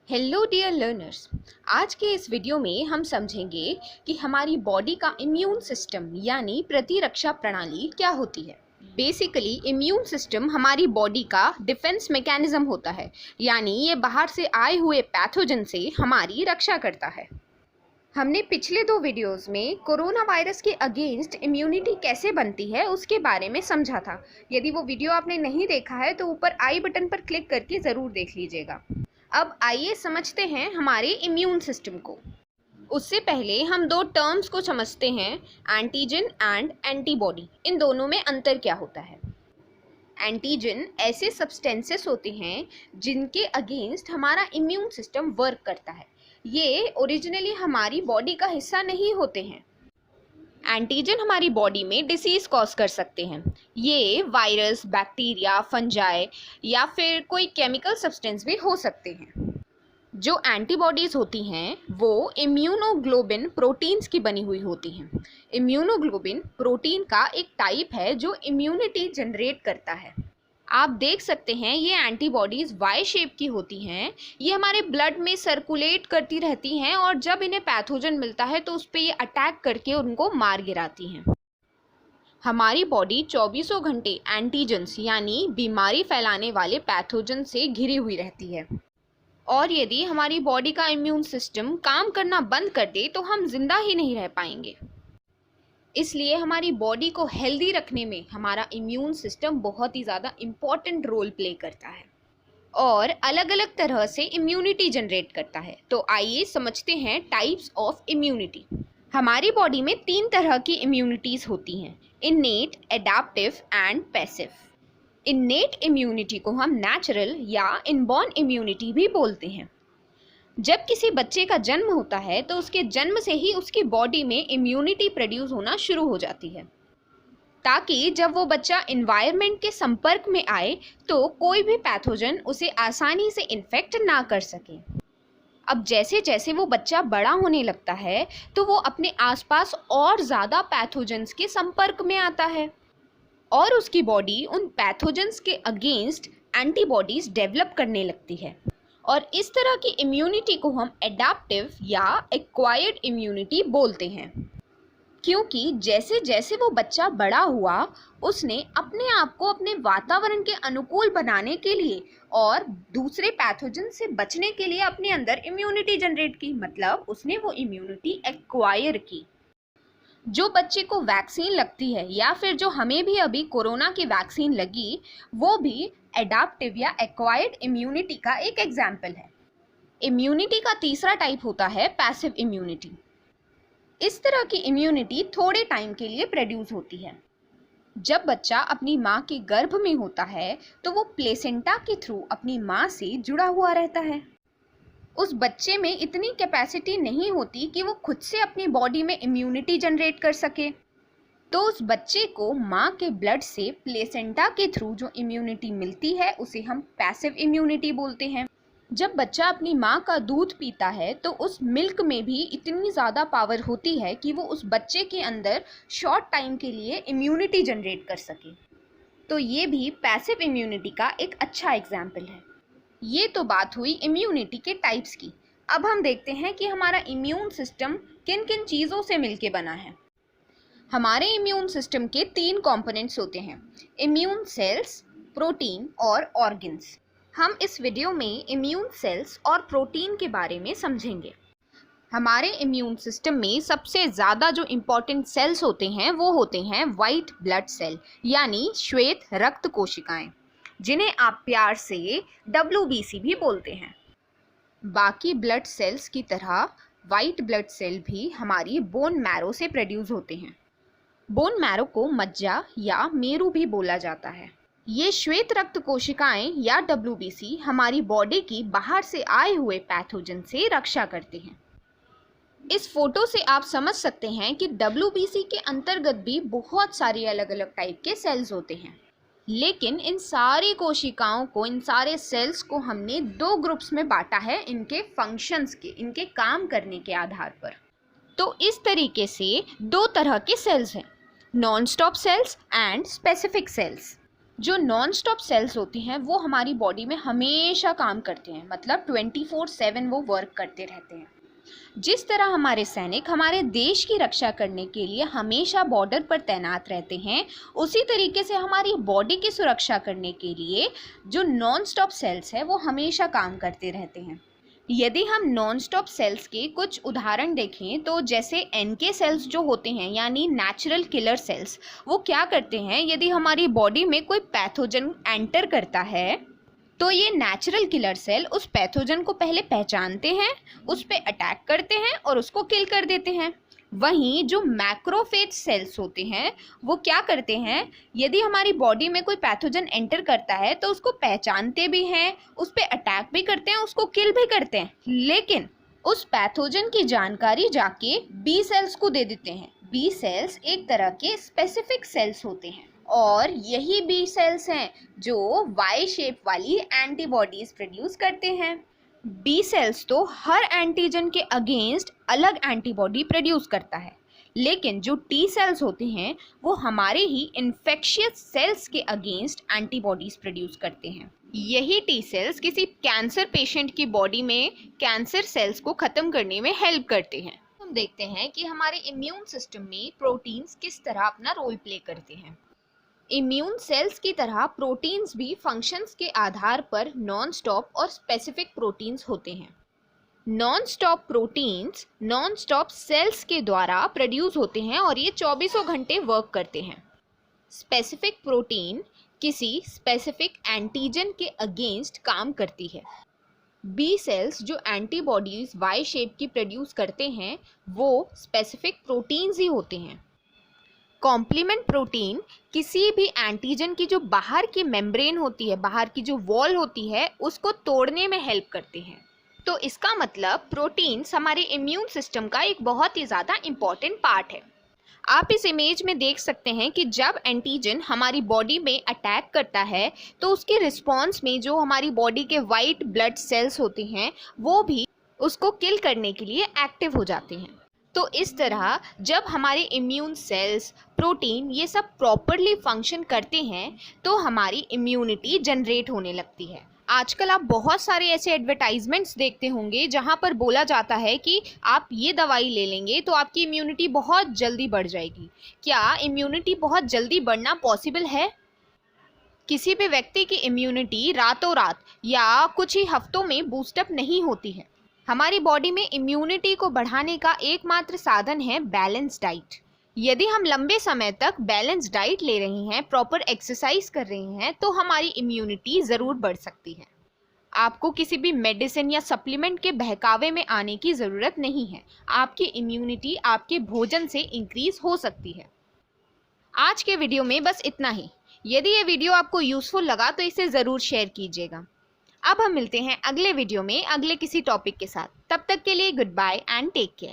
Hello dear learners. आज के इस वीडियो में हम समझेंगे कि हमारी बॉडी का इम्यून सिस्टम यानी प्रतिरक्षा प्रणाली क्या होती है। बेसिकली इम्यून सिस्टम हमारी बॉडी का डिफेंस मैकेनिज्म होता है, यानी ये बाहर से आए हुए पैथोजन से हमारी रक्षा करता है। हमने पिछले 2 वीडियोस में कोरोना वायरस के अगेंस्ट इम्यूनिटी कैसे बनती है उसके बारे में समझा था। यदि वो वीडियो आपने नहीं देखा है तो ऊपर आई बटन पर क्लिक करके ज़रूर देख लीजिएगा। अब आइए समझते हैं हमारे इम्यून सिस्टम को। उससे पहले हम 2 टर्म्स को समझते हैं, एंटीजन एंड एंटीबॉडी। इन दोनों में अंतर क्या होता है। एंटीजन ऐसे सब्सटेंसेस होते हैं जिनके अगेंस्ट हमारा इम्यून सिस्टम वर्क करता है। ये ओरिजिनली हमारी बॉडी का हिस्सा नहीं होते हैं। एंटीजन हमारी बॉडी में डिसीज़ कॉज कर सकते हैं। ये वायरस, बैक्टीरिया, फंजाई या फिर कोई केमिकल सब्सटेंस भी हो सकते हैं। जो एंटीबॉडीज़ होती हैं वो इम्यूनोग्लोबिन प्रोटीन्स की बनी हुई होती हैं। इम्यूनोग्लोबिन प्रोटीन का एक टाइप है जो इम्यूनिटी जनरेट करता है। आप देख सकते हैं ये एंटीबॉडीज़ वाई शेप की होती हैं। ये हमारे ब्लड में सर्कुलेट करती रहती हैं और जब इन्हें पैथोजन मिलता है तो उस पर ये अटैक करके उनको मार गिराती हैं। हमारी बॉडी 24 घंटे एंटीजन्स यानी बीमारी फैलाने वाले पैथोजन से घिरी हुई रहती है। और यदि हमारी बॉडी का इम्यून सिस्टम काम करना बंद कर दे तो हम जिंदा ही नहीं रह पाएंगे। इसलिए हमारी बॉडी को हेल्दी रखने में हमारा इम्यून सिस्टम बहुत ही ज़्यादा इम्पॉर्टेंट रोल प्ले करता है और अलग अलग तरह से इम्यूनिटी जनरेट करता है। तो आइए समझते हैं टाइप्स ऑफ इम्यूनिटी। हमारी बॉडी में 3 तरह की इम्यूनिटीज़ होती हैं, innate, adaptive and passive. Innate immunity को हम नेचुरल या इनबॉर्न इम्यूनिटी भी बोलते हैं। जब किसी बच्चे का जन्म होता है तो उसके जन्म से ही उसकी बॉडी में इम्यूनिटी प्रोड्यूस होना शुरू हो जाती है, ताकि जब वो बच्चा इन्वायरमेंट के संपर्क में आए तो कोई भी पैथोजन उसे आसानी से इन्फेक्ट ना कर सके। अब जैसे जैसे वो बच्चा बड़ा होने लगता है तो वो अपने आसपास और ज़्यादा पैथोजन्स के संपर्क में आता है और उसकी बॉडी उन पैथोजन्स के अगेंस्ट एंटीबॉडीज़ डेवलप करने लगती है। और इस तरह की इम्यूनिटी को हम एडाप्टिव या एक्वायर्ड इम्यूनिटी बोलते हैं, क्योंकि जैसे जैसे वो बच्चा बड़ा हुआ उसने अपने आप को अपने वातावरण के अनुकूल बनाने के लिए और दूसरे पैथोजन से बचने के लिए अपने अंदर इम्यूनिटी जनरेट की, मतलब उसने वो इम्यूनिटी एक्वायर की। जो बच्चे को वैक्सीन लगती है या फिर जो हमें भी अभी कोरोना की वैक्सीन लगी, वो भी एडाप्टिव या एक्वायर्ड इम्यूनिटी का एक एग्जाम्पल है। इम्यूनिटी का तीसरा टाइप होता है पैसिव इम्यूनिटी। इस तरह की इम्यूनिटी थोड़े टाइम के लिए प्रोड्यूस होती है। जब बच्चा अपनी माँ के गर्भ में होता है तो वो प्लेसेंटा के थ्रू अपनी माँ से जुड़ा हुआ रहता है। उस बच्चे में इतनी कैपेसिटी नहीं होती कि वो खुद से अपनी बॉडी में इम्यूनिटी जनरेट कर सके, तो उस बच्चे को माँ के ब्लड से प्लेसेंटा के थ्रू जो इम्यूनिटी मिलती है उसे हम पैसिव इम्यूनिटी बोलते हैं। जब बच्चा अपनी माँ का दूध पीता है तो उस मिल्क में भी इतनी ज़्यादा पावर होती है कि वो उस बच्चे के अंदर शॉर्ट टाइम के लिए इम्यूनिटी जनरेट कर सके। तो ये भी पैसिव इम्यूनिटी का एक अच्छा एग्जाम्पल है। ये तो बात हुई इम्यूनिटी के टाइप्स की। अब हम देखते हैं कि हमारा इम्यून सिस्टम किन किन चीज़ों से मिलके बना है। हमारे इम्यून सिस्टम के 3 कंपोनेंट्स होते हैं, इम्यून सेल्स, प्रोटीन और ऑर्गन्स। हम इस वीडियो में इम्यून सेल्स और प्रोटीन के बारे में समझेंगे। हमारे इम्यून सिस्टम में सबसे ज़्यादा जो इम्पॉर्टेंट सेल्स होते हैं वो होते हैं वाइट ब्लड सेल यानी श्वेत रक्त कोशिकाएं, जिन्हें आप प्यार से WBC भी बोलते हैं। बाकी ब्लड सेल्स की तरह वाइट ब्लड सेल भी हमारी बोन मैरो से प्रोड्यूस होते हैं। बोन मैरो को मज्जा या मेरू भी बोला जाता है। ये श्वेत रक्त कोशिकाएं या WBC हमारी बॉडी की बाहर से आए हुए पैथोजन से रक्षा करते हैं। इस फोटो से आप समझ सकते हैं कि WBC के अंतर्गत भी बहुत सारे अलग अलग टाइप के सेल्स होते हैं, लेकिन इन सारी कोशिकाओं को, इन सारे सेल्स को हमने 2 ग्रुप्स में बांटा है इनके फंक्शंस के, इनके काम करने के आधार पर। तो इस तरीके से 2 तरह के सेल्स हैं, non stop cells and specific cells. जो नॉन स्टॉप सेल्स होते हैं वो हमारी बॉडी में हमेशा काम करते हैं, मतलब 24/7 वो वर्क करते रहते हैं। जिस तरह हमारे सैनिक हमारे देश की रक्षा करने के लिए हमेशा बॉर्डर पर तैनात रहते हैं, उसी तरीके से हमारी बॉडी की सुरक्षा करने के लिए जो नॉन स्टॉप सेल्स है वो हमेशा काम करते रहते हैं। यदि हम नॉन स्टॉप सेल्स के कुछ उदाहरण देखें तो जैसे एनके सेल्स जो होते हैं यानी नेचुरल किलर सेल्स, वो क्या करते हैं, यदि हमारी बॉडी में कोई पैथोजन एंटर करता है तो ये नेचुरल किलर सेल उस पैथोजन को पहले पहचानते हैं, उस पर अटैक करते हैं और उसको किल कर देते हैं। वहीं जो मैक्रोफेज सेल्स होते हैं वो क्या करते हैं, यदि हमारी बॉडी में कोई पैथोजन एंटर करता है तो उसको पहचानते भी हैं, उस पर अटैक भी करते हैं, उसको किल भी करते हैं, लेकिन उस पैथोजन की जानकारी जाके बी सेल्स को दे देते हैं। बी सेल्स एक तरह के स्पेसिफिक सेल्स होते हैं और यही बी सेल्स हैं जो वाई शेप वाली एंटीबॉडीज प्रोड्यूस करते हैं। बी सेल्स तो हर एंटीजन के अगेंस्ट अलग एंटीबॉडी प्रोड्यूस करता है, लेकिन जो टी सेल्स होते हैं वो हमारे ही इन्फेक्शियस सेल्स के अगेंस्ट एंटीबॉडीज प्रोड्यूस करते हैं। यही टी सेल्स किसी कैंसर पेशेंट की बॉडी में कैंसर सेल्स को खत्म करने में हेल्प करते हैं। हम देखते हैं कि हमारे इम्यून सिस्टम में प्रोटीन्स किस तरह अपना रोल प्ले करते हैं। इम्यून सेल्स की तरह प्रोटीन्स भी फंक्शंस के आधार पर नॉन स्टॉप और स्पेसिफिक प्रोटीन्स होते हैं। Non stop proteins non stop cells के द्वारा प्रोड्यूस होते हैं और ये 24 घंटे वर्क करते हैं। स्पेसिफिक प्रोटीन किसी स्पेसिफिक एंटीजन के अगेंस्ट काम करती है। बी सेल्स जो एंटीबॉडीज वाई शेप की प्रोड्यूस करते हैं वो स्पेसिफिक प्रोटीन्स ही होते हैं। कॉम्प्लीमेंट प्रोटीन किसी भी एंटीजन की जो बाहर की मेम्ब्रेन होती है, बाहर की जो वॉल होती है, उसको तोड़ने में हेल्प करते हैं। तो इसका मतलब प्रोटीन्स हमारे इम्यून सिस्टम का एक बहुत ही ज़्यादा इम्पॉर्टेंट पार्ट है। आप इस इमेज में देख सकते हैं कि जब एंटीजन हमारी बॉडी में अटैक करता है तो उसके रिस्पॉन्स में जो हमारी बॉडी के वाइट ब्लड सेल्स होते हैं वो भी उसको किल करने के लिए एक्टिव हो जाते हैं। तो इस तरह जब हमारे इम्यून सेल्स, प्रोटीन ये सब प्रॉपरली फंक्शन करते हैं तो हमारी इम्यूनिटी जनरेट होने लगती है। आजकल आप बहुत सारे ऐसे एडवर्टाइजमेंट्स देखते होंगे जहां पर बोला जाता है कि आप ये दवाई ले लेंगे तो आपकी इम्यूनिटी बहुत जल्दी बढ़ जाएगी। क्या इम्यूनिटी बहुत जल्दी बढ़ना पॉसिबल है? किसी भी व्यक्ति की इम्यूनिटी रातों रात या कुछ ही हफ्तों में बूस्टअप नहीं होती है। हमारी बॉडी में इम्यूनिटी को बढ़ाने का एकमात्र साधन है बैलेंस डाइट। यदि हम लंबे समय तक बैलेंस डाइट ले रहे हैं, प्रॉपर एक्सरसाइज कर रहे हैं, तो हमारी इम्यूनिटी ज़रूर बढ़ सकती है। आपको किसी भी मेडिसिन या सप्लीमेंट के बहकावे में आने की ज़रूरत नहीं है। आपकी इम्यूनिटी आपके भोजन से इंक्रीज हो सकती है। आज के वीडियो में बस इतना ही। यदि ये वीडियो आपको यूज़फुल लगा तो इसे ज़रूर शेयर कीजिएगा। अब हम मिलते हैं अगले वीडियो में अगले किसी टॉपिक के साथ। तब तक के लिए good bye and take care.